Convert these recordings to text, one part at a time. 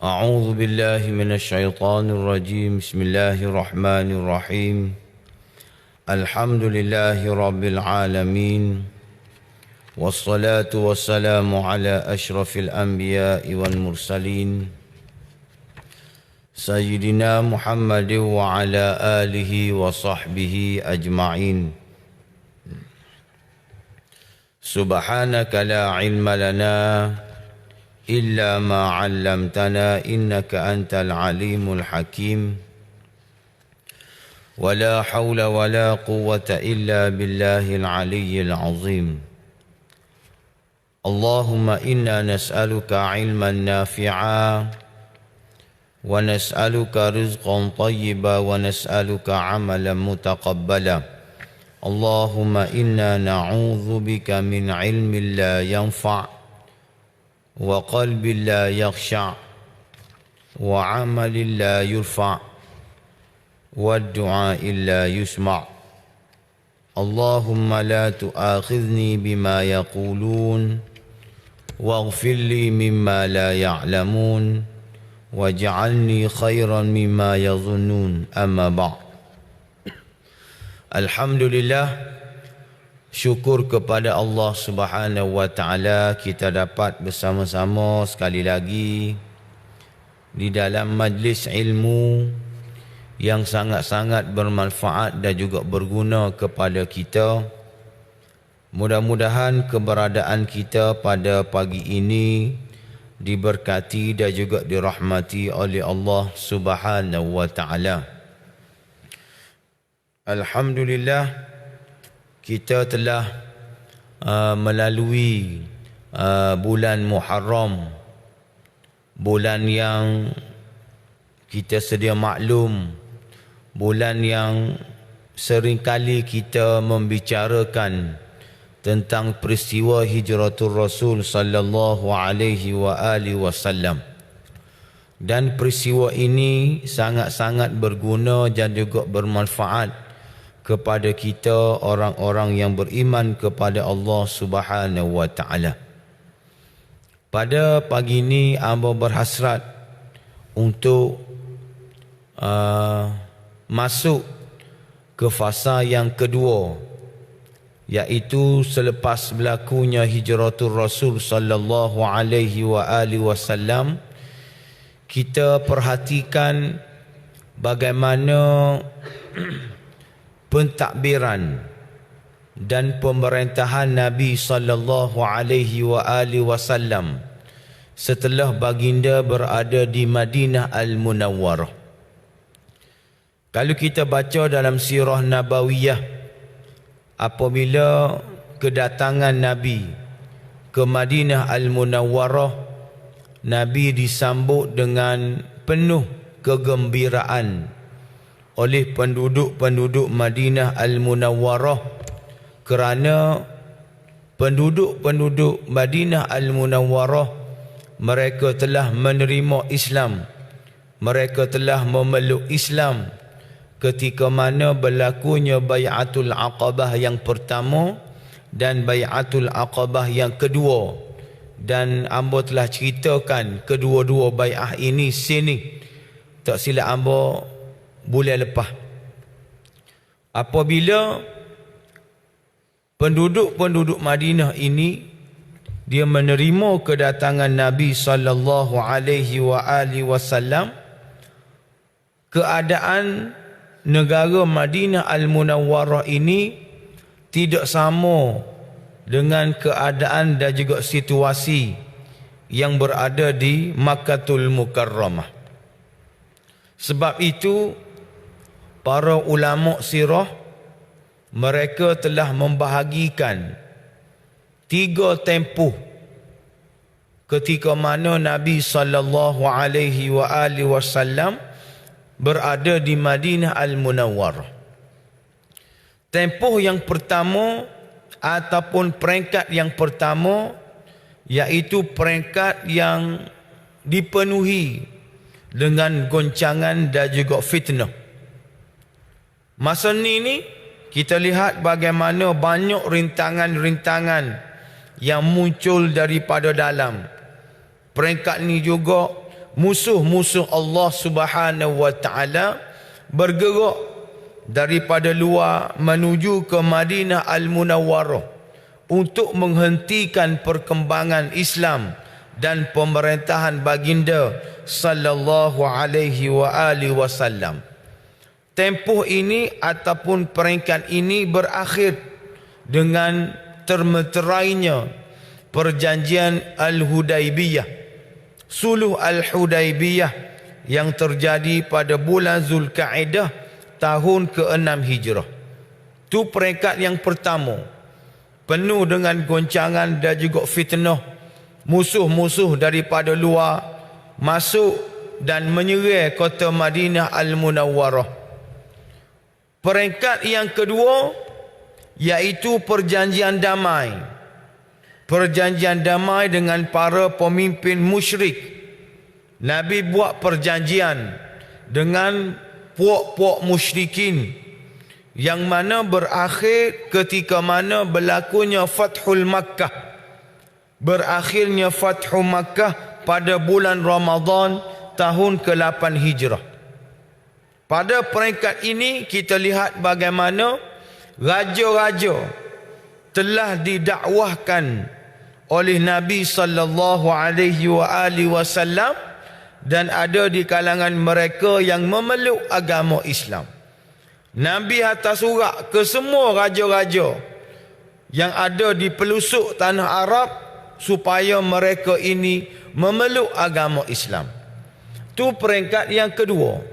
أعوذ بالله من الشيطان الرجيم. بسم الله الرحمن الرحيم. الحمد لله رب العالمين، والصلاة والسلام على أشرف الأنبياء والمرسلين سيدنا محمد وعلى آله وصحبه أجمعين. سبحانك لا علم لنا إلا ما علمتنا إنك أنت العليم الحكيم. ولا حول ولا قوة إلا بالله العلي العظيم. اللهم إنا نسألك علما نافعا، ونسألك رزقا طيبا، ونسألك عملا متقبلا. اللهم إنا نعوذ بك من علم لا ينفع، وقلب لا يخشع، وعمل لا يرفع، والدعاء لا يسمع. اللهم لا تؤاخذني بما يقولون، واغفر لي مما لا يعلمون، واجعلني خيرا مما يظنون. أما بعد. Alhamdulillah, syukur kepada Allah Subhanahu wa taala kita dapat bersama-sama sekali lagi di dalam majlis ilmu yang sangat-sangat bermanfaat dan juga berguna kepada kita. Mudah-mudahan keberadaan kita pada pagi ini diberkati dan juga dirahmati oleh Allah Subhanahu wa taala. Alhamdulillah, kita telah melalui bulan Muharram, bulan yang kita sedia maklum, bulan yang seringkali kita membicarakan tentang peristiwa hijratul Rasul sallallahu alaihi wa alihi wasallam. Dan peristiwa ini sangat-sangat berguna dan juga bermanfaat kepada kita orang-orang yang beriman kepada Allah Subhanahu wa taala. Pada pagi ini hamba berhasrat untuk masuk ke fasa yang kedua, iaitu selepas berlakunya hijratul Rasul sallallahu alaihi wa alihi wasallam, kita perhatikan bagaimana pentadbiran dan pemerintahan Nabi sallallahu alaihi wa alihi wasallam setelah baginda berada di Madinah Al-Munawwarah. Kalau kita baca dalam sirah Nabawiyah, apabila kedatangan Nabi ke Madinah Al-Munawwarah, Nabi disambut dengan penuh kegembiraan oleh penduduk-penduduk Madinah Al-Munawwarah, kerana penduduk-penduduk Madinah Al-Munawwarah mereka telah menerima Islam, mereka telah memeluk Islam ketika mana berlakunya Bai'atul Aqabah yang pertama dan Bai'atul Aqabah yang kedua. Dan hamba telah ceritakan kedua-dua bai'ah ini sini, tak silap hamba bulan lepas. Apabila penduduk-penduduk Madinah ini dia menerima kedatangan Nabi sallallahu alaihi wa alihi wasallam, keadaan negara Madinah Al-Munawwarah ini tidak sama dengan keadaan dan juga situasi yang berada di Makkatul Mukarramah. Sebab itu para ulama sirah mereka telah membahagikan 3 tempoh ketika mana Nabi sallallahu alaihi wa alihi wasallam berada di Madinah Al-Munawwarah. Tempoh yang pertama ataupun peringkat yang pertama, iaitu peringkat yang dipenuhi dengan goncangan dan juga fitnah. Masa ni kita lihat bagaimana banyak rintangan-rintangan yang muncul daripada dalam. Peringkat ni juga musuh-musuh Allah Subhanahu wa taala bergerak daripada luar menuju ke Madinah Al-Munawwarah untuk menghentikan perkembangan Islam dan pemerintahan baginda sallallahu alaihi wasallam. Tempoh ini ataupun peringkat ini berakhir dengan termeterainya perjanjian Al-Hudaibiyah, Suluh Al-Hudaibiyah yang terjadi pada bulan Zulkaidah tahun ke-6 Hijrah. Itu peringkat yang pertama, penuh dengan goncangan dan juga fitnah. Musuh-musuh daripada luar masuk dan menyerang kota Madinah Al-Munawwarah. Peringkat yang kedua iaitu perjanjian damai. Perjanjian damai dengan para pemimpin musyrik. Nabi buat perjanjian dengan puak-puak musyrikin yang mana berakhir ketika mana berlakunya Fathul Makkah. Berakhirnya Fathul Makkah pada bulan Ramadan tahun ke-8 Hijrah. Pada peringkat ini kita lihat bagaimana raja-raja telah didakwahkan oleh Nabi sallallahu alaihi wasallam dan ada di kalangan mereka yang memeluk agama Islam. Nabi hantar surat ke semua raja-raja yang ada di pelosok tanah Arab supaya mereka ini memeluk agama Islam. Itu peringkat yang kedua.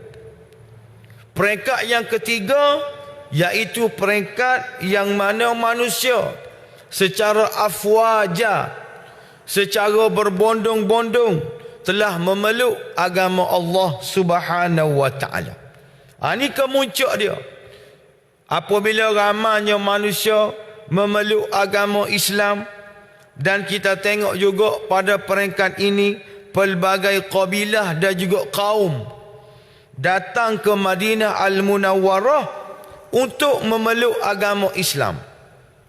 Peringkat yang ketiga iaitu peringkat yang mana manusia secara afwaja, secara berbondong-bondong telah memeluk agama Allah Subhanahu wa taala. Ini kemuncak dia. Apabila ramainya manusia memeluk agama Islam, dan kita tengok juga pada peringkat ini pelbagai kabilah dan juga kaum datang ke Madinah Al-Munawwarah untuk memeluk agama Islam,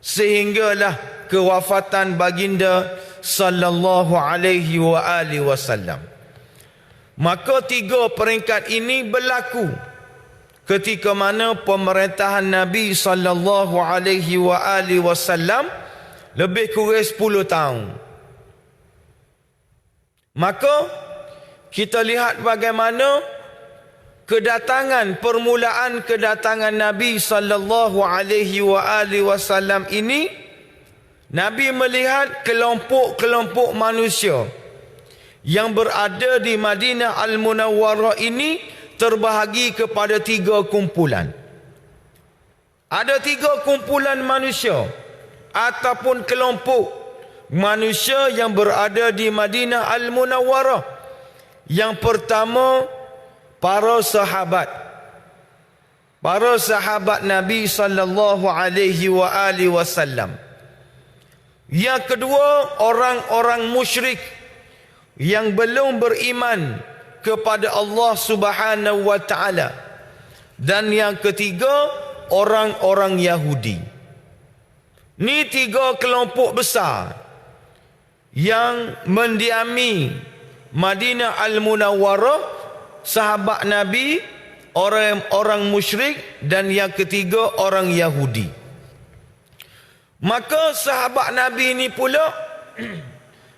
sehinggalah kewafatan baginda sallallahu alaihi wasallam. Maka tiga peringkat ini berlaku ketika mana pemerintahan Nabi sallallahu alaihi wasallam lebih kurang 10 tahun. Maka kita lihat bagaimana permulaan kedatangan Nabi sallallahu alaihi wasallam ini. Nabi melihat kelompok-kelompok manusia yang berada di Madinah Al-Munawwarah ini terbahagi kepada 3 kumpulan. Ada 3 kumpulan manusia ataupun kelompok manusia yang berada di Madinah Al-Munawwarah. Yang pertama, para sahabat Nabi sallallahu alaihi wasallam. Yang kedua, orang-orang musyrik yang belum beriman kepada Allah Subhanahu wa taala. Dan yang ketiga, orang-orang Yahudi. Ni 3 kelompok besar yang mendiami Madinah Al-Munawwarah, sahabat Nabi, orang musyrik, dan yang ketiga orang Yahudi. Maka sahabat Nabi ini pula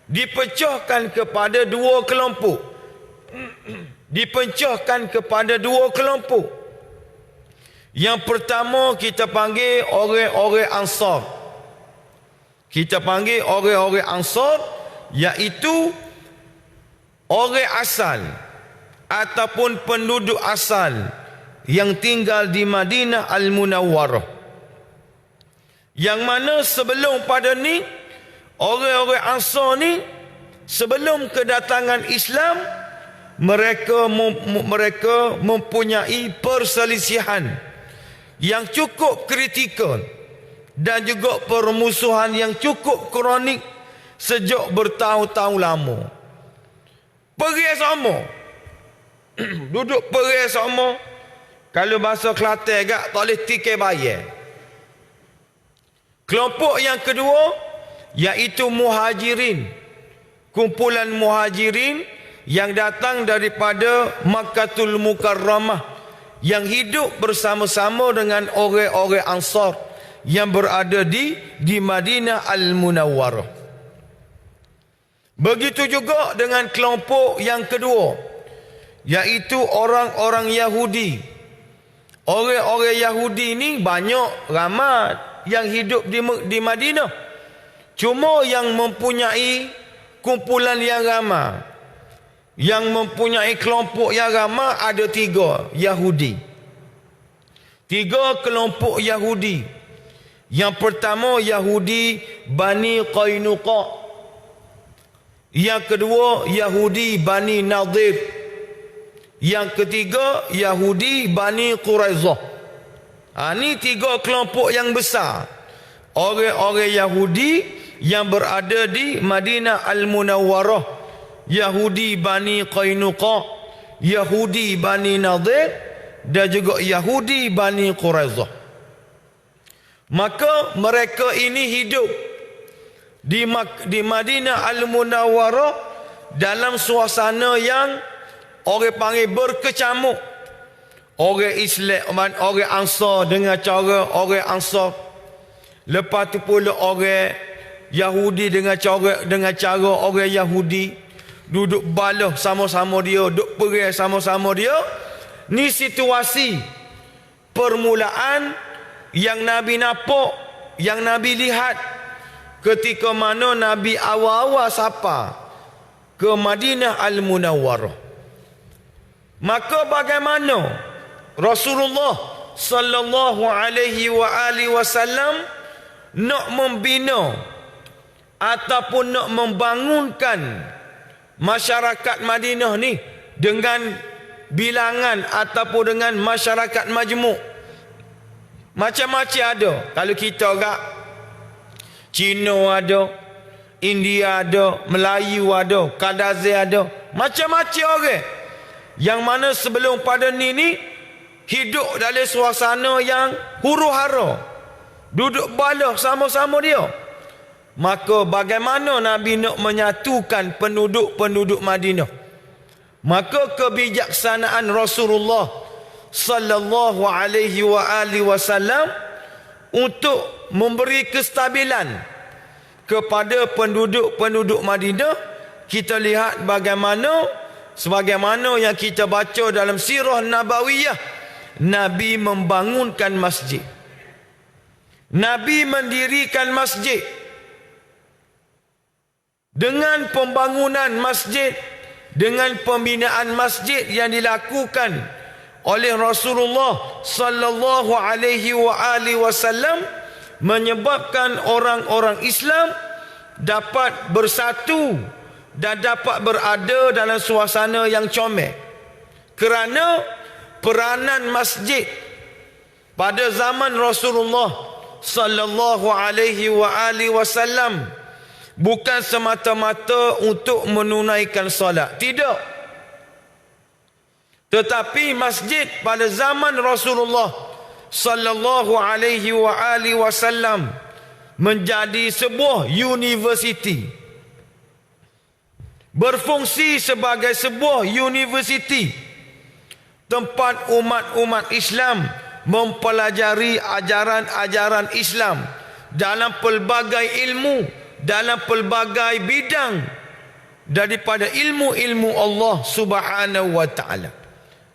dipecahkan kepada 2 kelompok. Dipecahkan kepada 2 kelompok. Yang pertama kita panggil orang-orang Ansar. Kita panggil orang-orang Ansar, iaitu orang asal ataupun penduduk asal yang tinggal di Madinah Al-Munawwarah. Yang mana sebelum pada ni, orang-orang Ansar ni sebelum kedatangan Islam, mereka mempunyai perselisihan yang cukup kritikal dan juga permusuhan yang cukup kronik sejak bertahun-tahun lama. Pergi sama. Duduk pergi sama. Kalau bahasa Kelantan agak tak boleh tikai bayar. Kelompok yang kedua iaitu muhajirin. Kumpulan muhajirin yang datang daripada Makkatul Mukarramah, yang hidup bersama-sama dengan orang-orang Ansar yang berada di Madinah Al-Munawwarah. Begitu juga dengan kelompok yang kedua, iaitu orang-orang Yahudi. Orang-orang Yahudi ni banyak, ramai yang hidup di Madinah. Cuma yang mempunyai kumpulan yang ramai, yang mempunyai kelompok yang ramai ada 3 Yahudi. 3 kelompok Yahudi. Yang pertama Yahudi Bani Qainuqa. Yang kedua Yahudi Bani Nadir. Yang ketiga Yahudi Bani Quraizah. Ini 3 kelompok yang besar. Orang-orang Yahudi yang berada di Madinah Al-Munawwarah. Yahudi Bani Qainuqa, Yahudi Bani Nadir, dan juga Yahudi Bani Quraizah. Maka mereka ini hidup di Madinah Al-Munawwarah dalam suasana yang orang panggil berkecamuk. Orang Islam, orang Ansar dengan cara orang Ansar. Lepas tu pula orang Yahudi dengan cara orang Yahudi. Duduk balah sama-sama dia, duduk perang sama-sama dia. Ni situasi permulaan yang Nabi nampak, yang Nabi lihat ketika mana Nabi awal-awal sapa ke Madinah Al-Munawwarah. Maka bagaimana Rasulullah sallallahu alaihi wasallam nak membina ataupun nak membangunkan masyarakat Madinah ni dengan bilangan ataupun dengan masyarakat majmuk. Macam-macam ada. Kalau kita agak Cina ada, India ada, Melayu ada, Kadazai ada, macam-macam orang. Yang mana sebelum pada ni hidup dalam suasana yang huru-hara, duduk balah sama-sama dia. Maka bagaimana Nabi nak menyatukan penduduk-penduduk Madinah? Maka kebijaksanaan Rasulullah sallallahu alaihi wasallam untuk memberi kestabilan kepada penduduk-penduduk Madinah, kita lihat sebagaimana yang kita baca dalam sirah Nabawiyah, Nabi membangunkan masjid. Nabi mendirikan masjid. Dengan pembangunan masjid, dengan pembinaan masjid yang dilakukan oleh Rasulullah sallallahu alaihi wasallam, menyebabkan orang-orang Islam dapat bersatu dan dapat berada dalam suasana yang comel. Kerana peranan masjid pada zaman Rasulullah sallallahu alaihi wasallam bukan semata-mata untuk menunaikan solat, tidak. Tetapi masjid pada zaman Rasulullah sallallahu alaihi wasallam menjadi sebuah universiti. Berfungsi sebagai sebuah universiti tempat umat-umat Islam mempelajari ajaran-ajaran Islam dalam pelbagai ilmu, dalam pelbagai bidang daripada ilmu-ilmu Allah Subhanahu wa taala.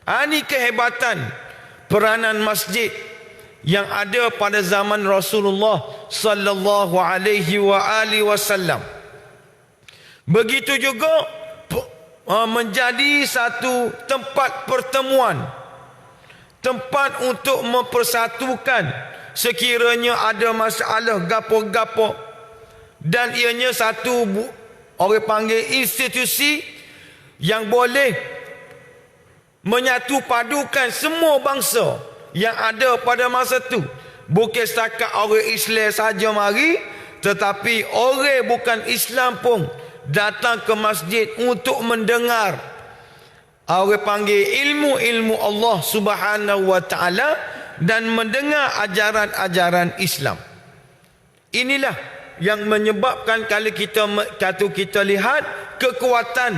Ini kehebatan peranan masjid yang ada pada zaman Rasulullah sallallahu alaihi wasallam. Begitu juga menjadi satu tempat pertemuan, tempat untuk mempersatukan sekiranya ada masalah gapo-gapo, dan ianya satu orang panggil institusi yang boleh menyatu padukan semua bangsa yang ada pada masa itu. Bukan setakat orang Islam saja mari, tetapi orang bukan Islam pun datang ke masjid untuk mendengar orang panggil ilmu-ilmu Allah Subhanahu wa taala dan mendengar ajaran-ajaran Islam. Inilah yang menyebabkan kalau kita lihat kekuatan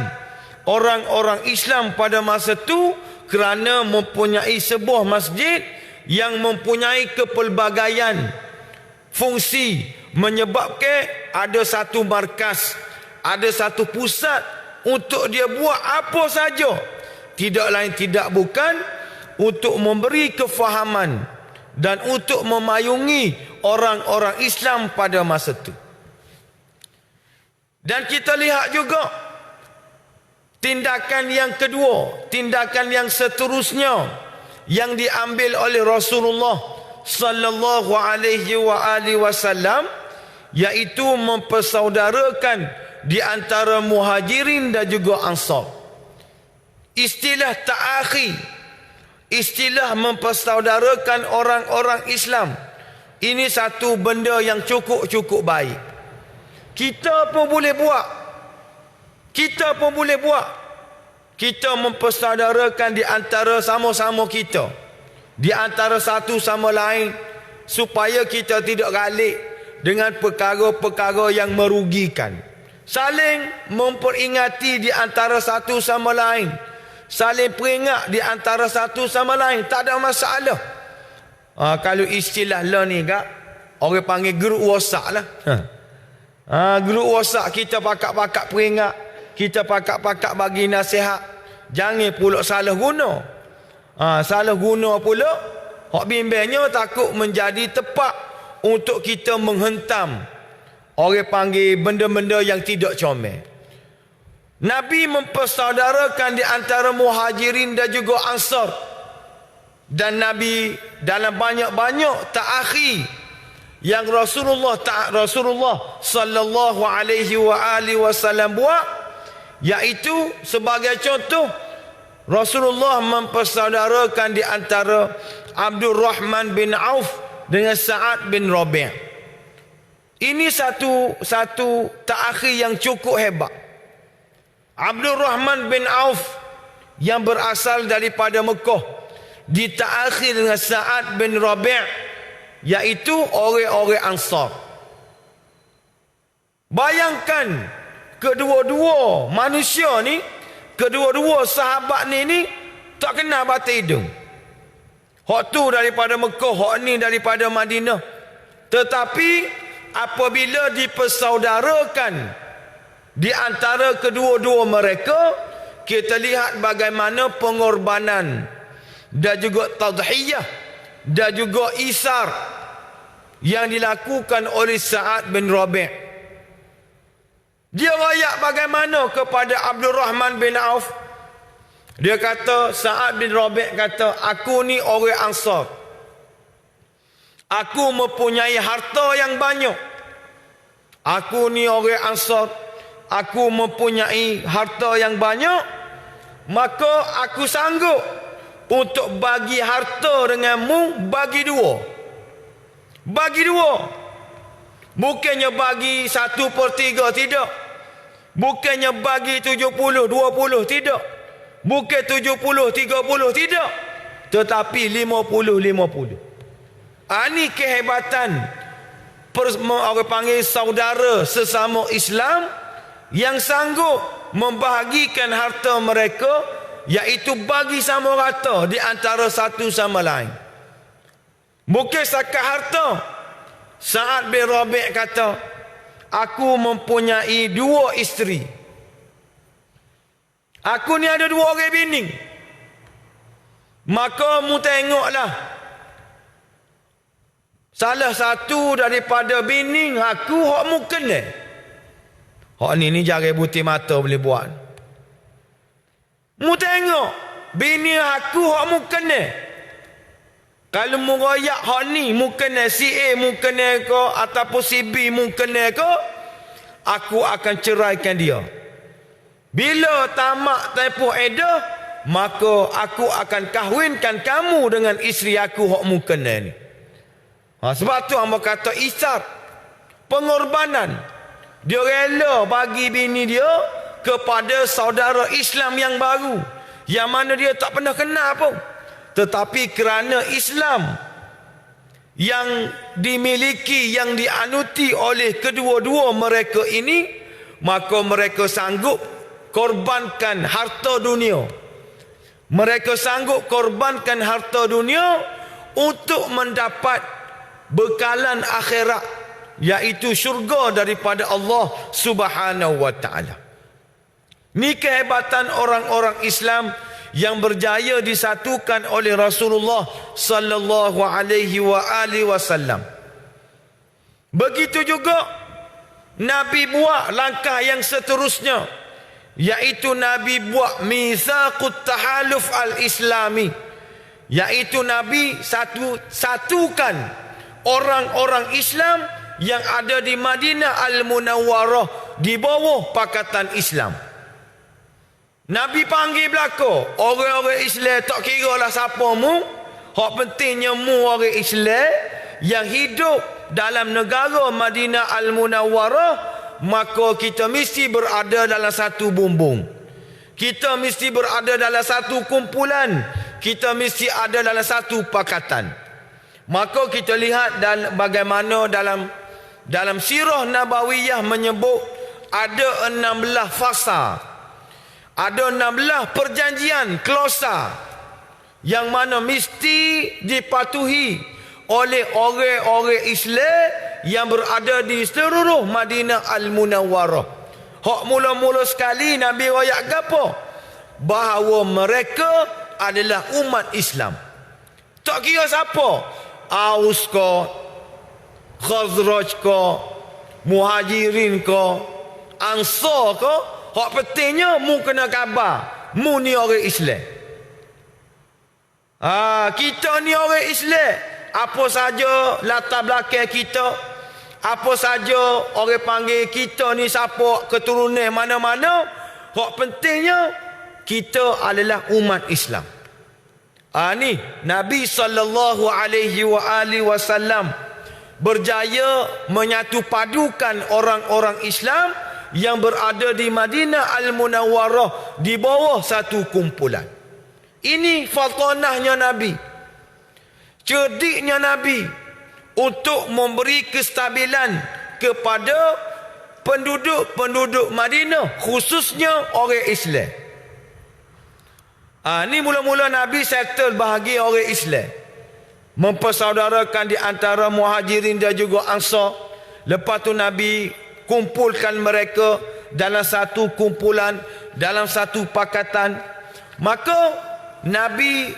orang-orang Islam pada masa itu kerana mempunyai sebuah masjid yang mempunyai kepelbagaian fungsi, menyebabkan ada satu markas, ada satu pusat untuk dia buat apa saja, tidak lain tidak bukan untuk memberi kefahaman dan untuk memayungi orang-orang Islam pada masa itu. Dan kita lihat juga tindakan yang kedua, tindakan yang seterusnya yang diambil oleh Rasulullah sallallahu alaihi wasallam, iaitu mempersaudarakan di antara muhajirin dan juga ansar. Istilah ta'akhi, istilah mempersaudarakan orang-orang Islam, ini satu benda yang cukup baik. Kita pun boleh buat. Kita pun boleh buat. Kita mempersaudarakan di antara sama-sama kita, di antara satu sama lain, supaya kita tidak galik dengan perkara-perkara yang merugikan. Saling memperingati di antara satu sama lain, saling peringat di antara satu sama lain, tak ada masalah. Kalau istilah lah ni kak, orang panggil grup WhatsApp lah. Grup WhatsApp kita pakak-pakak peringat, kita pakak-pakak bagi nasihat. Jangan pula salah guna. Salah guna pula, hak bimbangnya takut menjadi tepat untuk kita menghentam, orang panggil benda-benda yang tidak comel. Nabi mempersaudarakan di antara muhajirin dan juga ansar. Dan Nabi dalam banyak-banyak ta'akhi yang Rasulullah sallallahu alaihi wasallam buat, iaitu sebagai contoh, Rasulullah mempersaudarakan di antara Abdul Rahman bin Auf dengan Sa'ad bin Rabi'. Ini satu ta'akhi yang cukup hebat. Abdul Rahman bin Auf yang berasal daripada Mekah dita'akhi dengan Sa'ad bin Rabi', iaitu orang-orang Ansar. Bayangkan kedua-dua manusia ni, kedua-dua sahabat ni tak kenal batai hidung. Hak tu daripada Mekah, hak ni daripada Madinah. Tetapi apabila dipersaudarakan di antara kedua-dua mereka, kita lihat bagaimana pengorbanan dan juga tadhiyah dan juga isar yang dilakukan oleh Sa'ad bin Rabi'. Dia rayak bagaimana kepada Abdul Rahman bin Auf. Dia kata, Sa'ad bin Rabi' kata, aku ni orang Ansar. Aku mempunyai harta yang banyak. Aku ni orang Ansar. Aku mempunyai harta yang banyak. Maka aku sanggup untuk bagi harta denganmu, bagi dua. Bagi dua. Bukannya bagi 1/3, tidak. Bukannya bagi 70-20, tidak. Bukan 70-30, tidak. Tetapi 50-50. Ini kehebatan orang panggil saudara sesama Islam yang sanggup membahagikan harta mereka, iaitu bagi sama rata di antara satu sama lain. Bukan setakat harta. Sa'ad bin Rabi' kata, aku mempunyai 2 isteri. Aku ni ada 2 orang bini. Maka mu tengoklah, salah satu daripada bini aku hak mu kenal. Hak ni jari butir mata boleh buat. Mu tengok, bini aku hak mu kenal. Kalau mu royak hak ni, mu kenal si A, mu kenal ke, ataupun si B mu kenal ke, aku akan ceraikan dia. Bila tamak tempoh edah, maka aku akan kahwinkan kamu dengan isteri aku hak mu kenal ni. Sebab tu hamba kata isar, pengorbanan. Dia rela bagi bini dia kepada saudara Islam yang baru, yang mana dia tak pernah kenal pun. Tetapi kerana Islam yang dimiliki, yang dianuti oleh kedua-dua mereka ini, maka mereka sanggup korbankan harta dunia. Mereka sanggup korbankan harta dunia untuk mendapat bekalan akhirat, iaitu syurga daripada Allah Subhanahu wa taala. Ni kehebatan orang-orang Islam yang berjaya disatukan oleh Rasulullah sallallahu alaihi wasallam. Begitu juga Nabi buat langkah yang seterusnya, iaitu Nabi buat mitsaqut tahaluf al-islami, iaitu Nabi satukan orang-orang Islam yang ada di Madinah Al-Munawwarah di bawah Pakatan Islam. Nabi panggil belaka orang-orang Islam, tak kira lah siapa mu, hak pentingnya mu orang Islam yang hidup dalam negara Madinah Al-Munawwarah, maka kita mesti berada dalam satu bumbung. Kita mesti berada dalam satu kumpulan. Kita mesti ada dalam satu pakatan. Maka kita lihat bagaimana dalam sirah Nabawiyah menyebut ada 16 fasa. Ada 16 perjanjian klausa yang mana mesti dipatuhi oleh orang-orang Islam yang berada di seluruh Madinah Al-Munawwarah. Hak mula-mula sekali Nabi royak gapo? Bahawa mereka adalah umat Islam. Tak kira siapa, Aus ko, Khazraj ko, Muhajirin ko, Ansar ko, hak pentingnya mu kena khabar mu ni orang Islam. Kita ni orang Islam. Apa saja latar belakang kita, apa saja orang panggil kita ni siapa, keturunan mana-mana, hak pentingnya kita adalah umat Islam. Ni Nabi sallallahu alaihi wasallam berjaya menyatu padukan orang-orang Islam yang berada di Madinah Al-Munawwarah di bawah satu kumpulan. Ini fatanahnya Nabi, cerdiknya Nabi untuk memberi kestabilan kepada penduduk-penduduk Madinah, khususnya orang Islam. Ni mula-mula Nabi settle bahagi orang Islam, mempersaudarakan di antara Muhajirin dan juga Ansar. Lepas tu Nabi kumpulkan mereka dalam satu kumpulan, dalam satu pakatan. Maka Nabi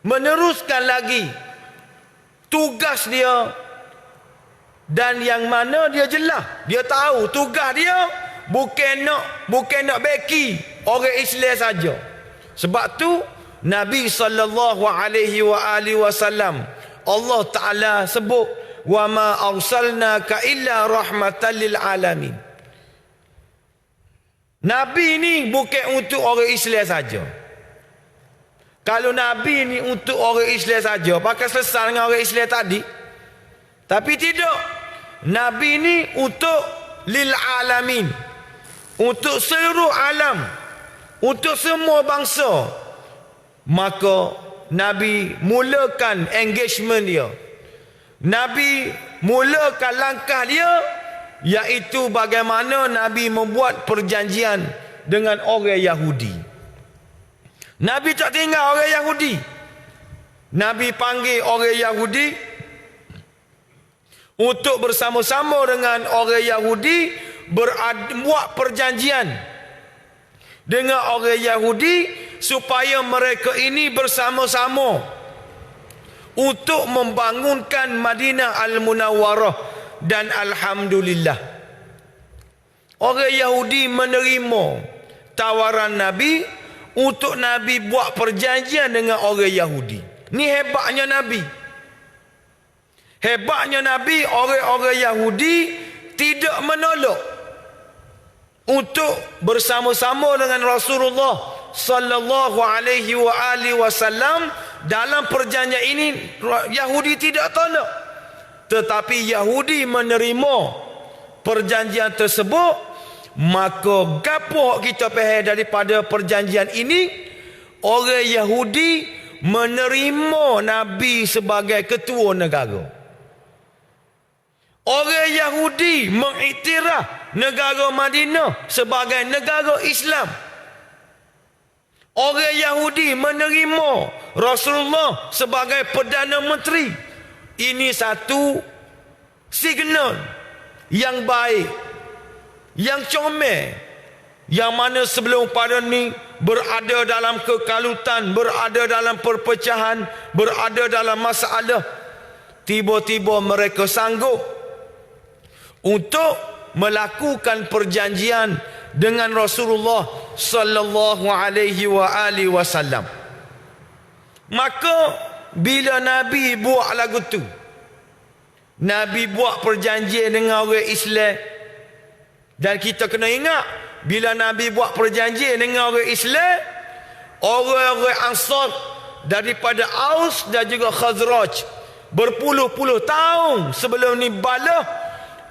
meneruskan lagi tugas dia, dan yang mana dia jelas, dia tahu tugas dia bukan nak beki orang Islam saja. Sebab tu Nabi sallallahu alaihi wasallam, Allah Taala sebut, wa ma arsalnaka illa rahmatan lil alamin. Nabi ni bukan untuk orang Islam saja. Kalau Nabi ni untuk orang Islam saja, pakai selesai dengan orang Islam tadi. Tapi tidak. Nabi ni untuk lil alamin, untuk seluruh alam, untuk semua bangsa. Maka Nabi mulakan engagement dia. Nabi mulakan langkah dia, iaitu bagaimana Nabi membuat perjanjian dengan orang Yahudi. Nabi tak tinggal orang Yahudi. Nabi panggil orang Yahudi untuk bersama-sama dengan orang Yahudi buat perjanjian dengan orang Yahudi supaya mereka ini bersama-sama untuk membangunkan Madinah Al-Munawwarah. Dan alhamdulillah, orang Yahudi menerima tawaran Nabi untuk Nabi buat perjanjian dengan orang Yahudi. Ni hebatnya Nabi. Hebatnya Nabi, orang-orang Yahudi tidak menolak untuk bersama-sama dengan Rasulullah sallallahu alaihi wasallam dalam perjanjian ini. Yahudi tidak tolak, tetapi Yahudi menerima perjanjian tersebut. Maka gapo kita faham daripada perjanjian ini? Orang Yahudi menerima Nabi sebagai ketua negara. Orang Yahudi mengiktiraf negara Madinah sebagai negara Islam. Orang Yahudi menerima Rasulullah sebagai Perdana Menteri. Ini satu signal yang baik, yang comel, yang mana sebelum pada ni berada dalam kekalutan, berada dalam perpecahan, berada dalam masalah. Tiba-tiba mereka sanggup untuk melakukan perjanjian dengan Rasulullah sallallahu alaihi wasallam. Maka bila Nabi buat lagu tu, Nabi buat perjanjian dengan orang Islam, dan kita kena ingat bila Nabi buat perjanjian dengan orang Islam, orang-orang Ansar daripada Aus dan juga Khazraj berpuluh-puluh tahun sebelum ni balah,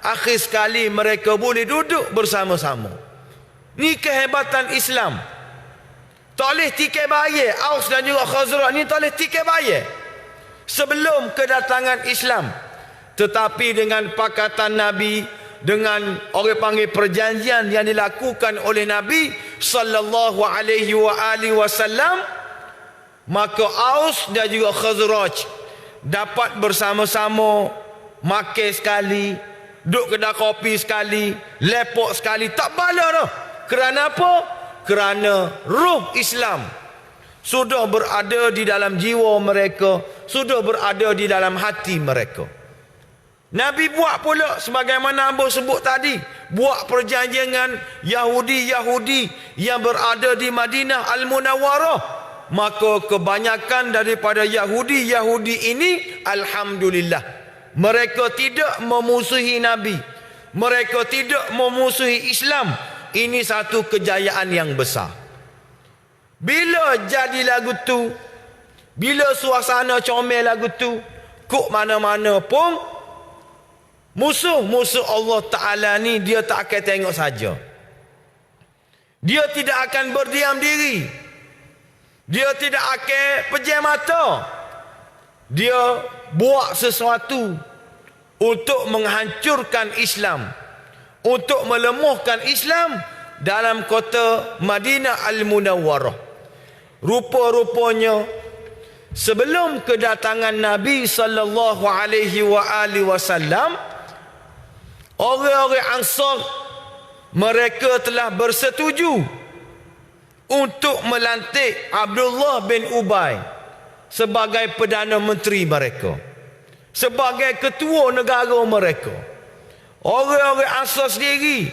akhir sekali mereka boleh duduk bersama-sama. Ni kehebatan Islam. Tak boleh tiket bayar. Aus dan juga Khazraj ni tak boleh tiket bayar sebelum kedatangan Islam. Tetapi dengan pakatan Nabi, dengan orang panggil perjanjian yang dilakukan oleh Nabi sallallahu alaihi wasallam, maka Aus dan juga Khazraj dapat bersama-sama makan sekali, duduk kedai kopi sekali, lepok sekali, tak bala dah. Kerana apa? Kerana ruh Islam sudah berada di dalam jiwa mereka, sudah berada di dalam hati mereka. Nabi buat pula sebagaimana Abang sebut tadi, buat perjanjian dengan Yahudi-Yahudi yang berada di Madinah Al-Munawwarah. Maka kebanyakan daripada Yahudi-Yahudi ini, alhamdulillah, mereka tidak memusuhi Nabi, mereka tidak memusuhi Islam. Ini satu kejayaan yang besar. Bila jadi lagu tu, bila suasana comel lagu tu, kok mana-mana pun musuh-musuh Allah Ta'ala ni dia tak akan tengok saja. Dia tidak akan berdiam diri. Dia tidak akan pejam mata. Dia buat sesuatu untuk menghancurkan Islam, untuk melemahkan Islam dalam kota Madinah Al-Munawwarah. Rupa-rupanya sebelum kedatangan Nabi sallallahu alaihi wasallam, orang-orang Ansar mereka telah bersetuju untuk melantik Abdullah bin Ubay sebagai Perdana Menteri mereka, sebagai ketua negara mereka. Orang-orang Ansar sendiri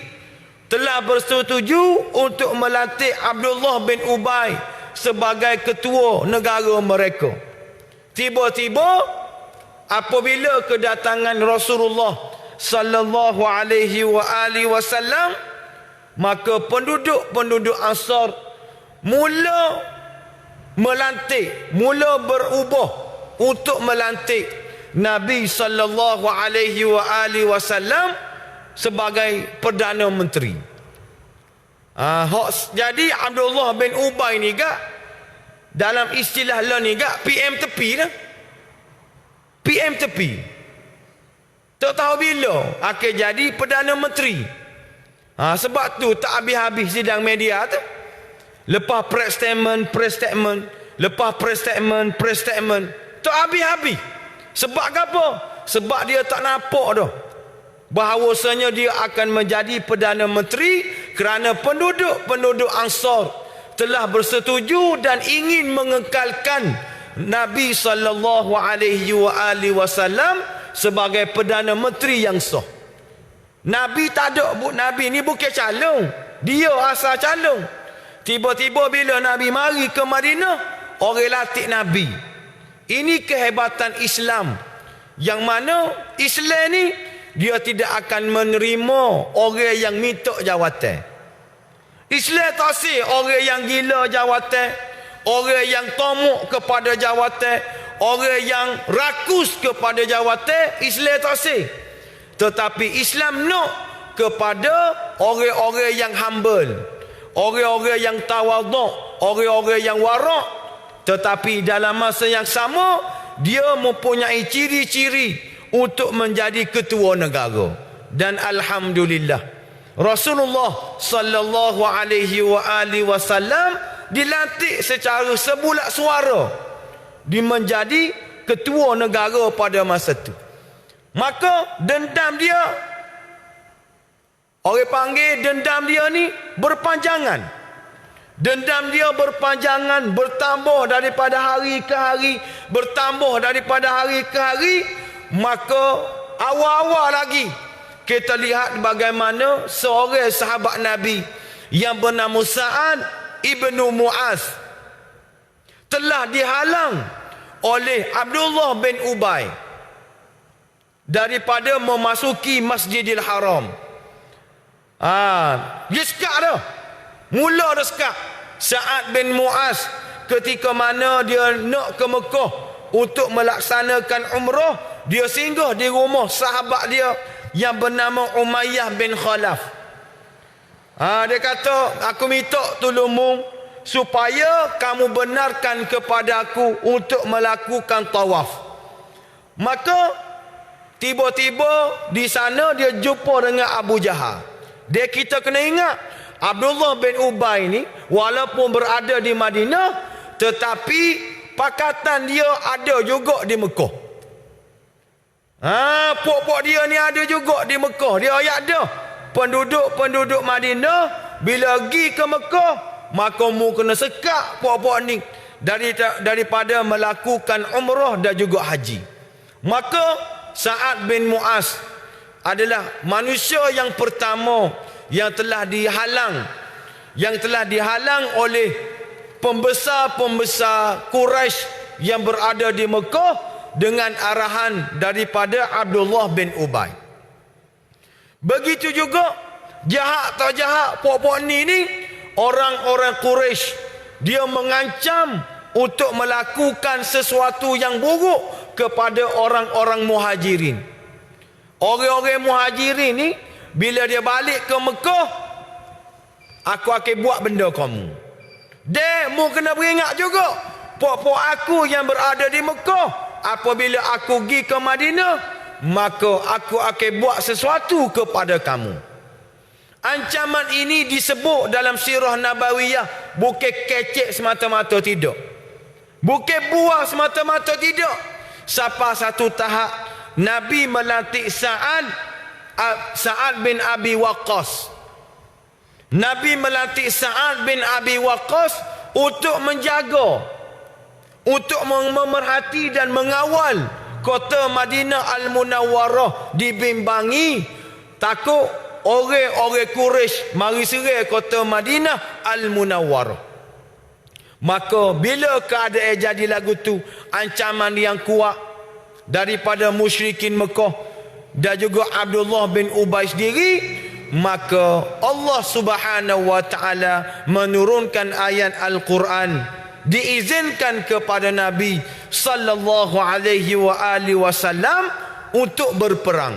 telah bersetuju untuk melantik Abdullah bin Ubay sebagai ketua negara mereka. Tiba-tiba apabila kedatangan Rasulullah sallallahu alaihi wasallam, maka penduduk-penduduk Ansar mula melantik, mula berubah untuk melantik Nabi sallallahu alaihi wasallam sebagai Perdana Menteri. Jadi Abdullah bin Ubay ni gak, dalam istilah lah ni gak, PM tepi dah. PM tepi. Tak tahu bila akan jadi Perdana Menteri. Sebab tu tak habis-habis sidang media tu. Lepas press statement, lepas press statement, tak habis-habis. Sebab apa? Sebab dia tak nampak dah bahawasanya dia akan menjadi Perdana Menteri, kerana penduduk Ansar telah bersetuju dan ingin mengekalkan Nabi sallallahu alaihi wasallam sebagai Perdana Menteri yang sah. Nabi tak ada, Nabi ni bukan calon, dia asal calon. Tiba-tiba bila Nabi mari ke Madinah, orang latih Nabi. Ini kehebatan Islam, yang mana Islam ni dia tidak akan menerima orang yang minta jawatan. Islam tak sih orang yang gila jawatan, orang yang tomok kepada jawatan, orang yang rakus kepada jawatan. Islam tak sih. Tetapi Islam nak kepada orang-orang yang humble, orang-orang yang tawaduk, orang-orang yang warak. Tetapi dalam masa yang sama, dia mempunyai ciri-ciri untuk menjadi ketua negara. Dan alhamdulillah Rasulullah sallallahu alaihi wasallam dilantik secara sebulat suara menjadi ketua negara pada masa itu. Maka dendam dia, orang panggil dendam dia ni berpanjangan. Dendam dia berpanjangan, bertambah daripada hari ke hari, bertambah daripada hari ke hari. Maka awal-awal lagi kita lihat bagaimana seorang sahabat Nabi yang bernama Sa'ad ibnu Mu'az telah dihalang oleh Abdullah bin Ubay daripada memasuki Masjidil Haram. Dia sekat dah. Mula dah sekat. Sa'ad bin Mu'az ketika mana dia nak ke Mekah untuk melaksanakan umrah, dia singgah di rumah sahabat dia yang bernama Umayyah bin Khalaf. Dia kata, aku minta tolongmu supaya kamu benarkan kepada aku untuk melakukan tawaf. Maka tiba-tiba di sana dia jumpa dengan Abu Jahal. Kita kena ingat, Abdullah bin Ubay ni walaupun berada di Madinah, tetapi pakatan dia ada juga di Mekah. Pok-pok dia ni ada juga di Mekah. Dia ada penduduk-penduduk Madinah bila pergi ke Mekah, maka mu kena sekat pok-pok ni daripada melakukan umrah dan juga haji. Maka Sa'ad bin Mu'az adalah manusia yang pertama yang telah dihalang oleh pembesar-pembesar Quraisy yang berada di Mekah dengan arahan daripada Abdullah bin Ubay. Begitu juga jahat atau jahat pok-pok ni orang-orang Quraisy, dia mengancam untuk melakukan sesuatu yang buruk kepada orang-orang Muhajirin. Orang-orang Muhajirin ni bila dia balik ke Mekah, aku akan buat benda kamu. Mu kena beringat juga, pok-pok aku yang berada di Mekah, apabila aku pergi ke Madinah, maka aku akan buat sesuatu kepada kamu. Ancaman ini disebut dalam sirah Nabawiyah, bukan kecek semata-mata, tidak. Bukan buah semata-mata, tidak. Sampai satu tahap Nabi melantik Sa'ad bin Abi Waqqas. Nabi melantik Sa'ad bin Abi Waqqas untuk menjaga, untuk memerhati dan mengawal kota Madinah Al-Munawwarah dibimbangi takut orang-orang Quraisy mari serang kota Madinah Al-Munawwarah. Maka bila keadaan jadi lagu tu, ancaman yang kuat daripada musyrikin Mekah dan juga Abdullah bin Ubay sendiri, maka Allah Subhanahu wa taala menurunkan ayat Al-Quran, diizinkan kepada Nabi sallallahu alaihi wasallam untuk berperang.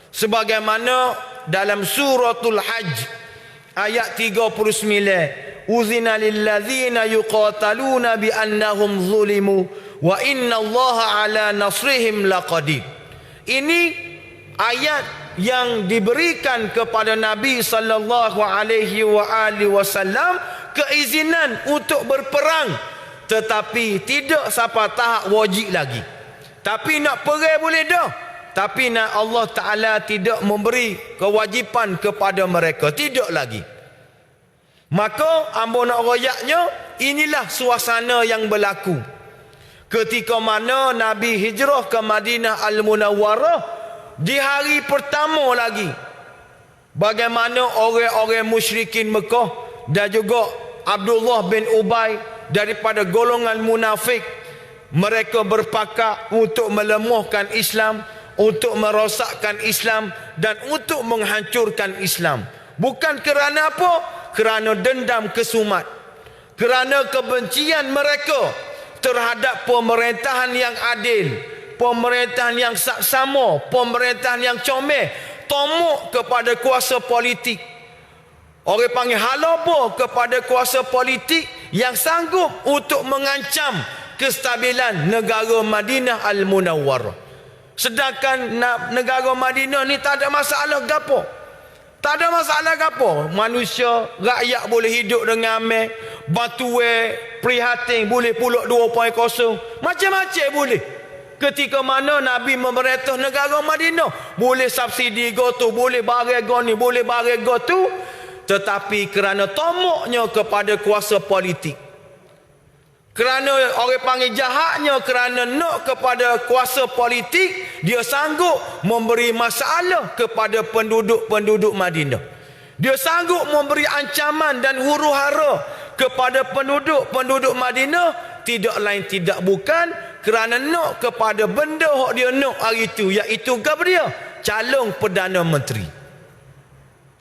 Sebagaimana dalam suratul Hajj ayat 39, uzina lilladzina yuqataluna bi annahum zulimu wa innallaha ala nasrihim laqadir. Ini ayat yang diberikan kepada Nabi sallallahu alaihi wasallam keizinan untuk berperang, tetapi tidak sampai tahap wajib lagi. Tapi nak perang boleh dah, tapi nak Allah Ta'ala tidak memberi kewajipan kepada mereka, tidak lagi. Maka ambo nak royaknya, inilah suasana yang berlaku ketika mana Nabi hijrah ke Madinah Al-Munawwarah. Di hari pertama lagi, bagaimana orang-orang musyrikin Mekah dan juga Abdullah bin Ubay daripada golongan munafik, mereka berpakat untuk melemahkan Islam, untuk merosakkan Islam dan untuk menghancurkan Islam. Bukan kerana apa? Kerana dendam kesumat, kerana kebencian mereka terhadap pemerintahan yang adil, pemerintahan yang saksama, pemerintahan yang comel, tomok kepada kuasa politik. Orang panggil halaba kepada kuasa politik yang sanggup untuk mengancam kestabilan negara Madinah Al-Munawwarah. Sedangkan negara Madinah ni tak ada masalah gapo. Tak ada masalah gapo. Manusia, rakyat boleh hidup dengan aman. Batuan, prihatin boleh pulak 2.0. Macam-macam boleh. Ketika mana Nabi memerintah negara Madinah, boleh subsidi go tu, boleh barang go ni, boleh barang go tu. Tetapi kerana tomoknya kepada kuasa politik, kerana orang panggil jahatnya, kerana nak kepada kuasa politik, dia sanggup memberi masalah kepada penduduk-penduduk Madinah. Dia sanggup memberi ancaman dan huru-hara kepada penduduk-penduduk Madinah, tidak lain tidak bukan kerana nak kepada benda yang dia nak hari itu, iaitu apa dia? Calon Perdana Menteri.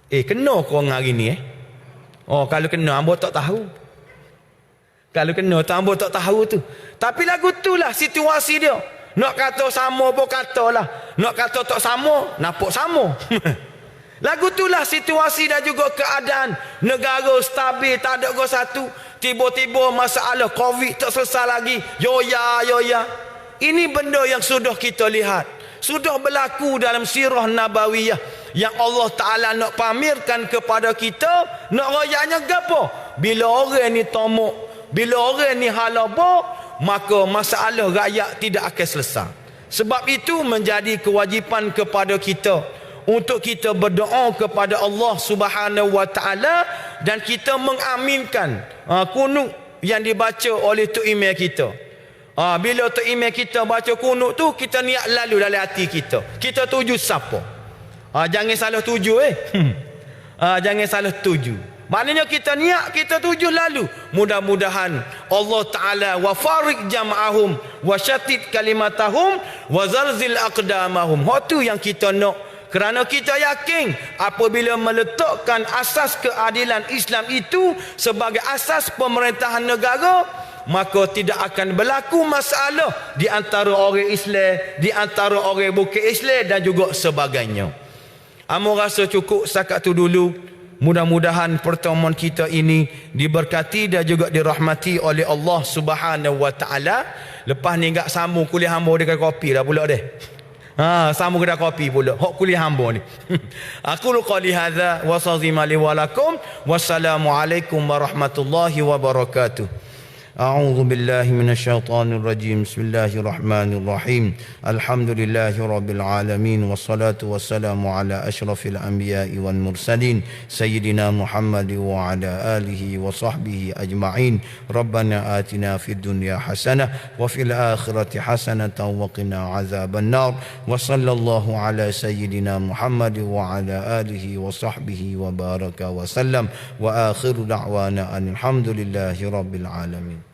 Kena korang hari ni Oh, kalau kena hamba tak tahu. Kalau kena tu hamba tak tahu tu. Tapi lagu tu lah situasi dia. Nak kata sama pun katalah. Nak kata tak sama, nampak sama. Lagu tu lah situasi dan juga keadaan negara stabil, tak ada go satu. Tiba-tiba masalah Covid tak selesai lagi. Yoya. Ini benda yang sudah kita lihat. Sudah berlaku dalam sirah Nabawiyah. Yang Allah Ta'ala nak pamerkan kepada kita. Nak rayaknya gapo? Bila orang ni tomok, bila orang ni halaba, maka masalah rakyat tidak akan selesai. Sebab itu menjadi kewajipan kepada kita untuk kita berdoa kepada Allah Subhanahu wa Ta'ala dan kita mengaminkan kunut yang dibaca oleh Tok Imam kita. Bila Tok Imam kita baca kunut tu, kita niat lalu dalam hati kita. Kita tuju siapa? Jangan salah tuju jangan salah tuju. Maknanya kita niat, kita tuju lalu. Mudah-mudahan Allah Ta'ala wa farik jam'ahum wa syatid kalimatahum wa zalzil aqdamahum. Itu yang kita nak. Kerana kita yakin apabila meletakkan asas keadilan Islam itu sebagai asas pemerintahan negara, maka tidak akan berlaku masalah di antara orang Islam, di antara orang bukan Islam dan juga sebagainya. Amo rasa cukup setakat tu dulu. Mudah-mudahan pertemuan kita ini diberkati dan juga dirahmati oleh Allah Subhanahu wa Ta'ala. Lepas ni enggak sambung kuliah hamba dekat kopi dah pula deh. Sambung kedai kopi pula. Hak kuliah hamba ni. Aku qali hadza wa sazima li wa lakum. Wassalamualaikum warahmatullahi wabarakatuh. أعوذ بالله من الشيطان الرجيم بسم الله الرحمن الرحيم الحمد لله رب العالمين والصلاة والسلام على أشرف الأنبياء والمرسلين سيدنا محمد وعلى آله وصحبه أجمعين ربنا آتنا في الدنيا حسنة وفي الآخرة حسنة وقنا عذاب النار وصلى الله على سيدنا محمد وعلى آله وصحبه وبارك وسلم وآخر دعوانا أن الحمد لله رب العالمين.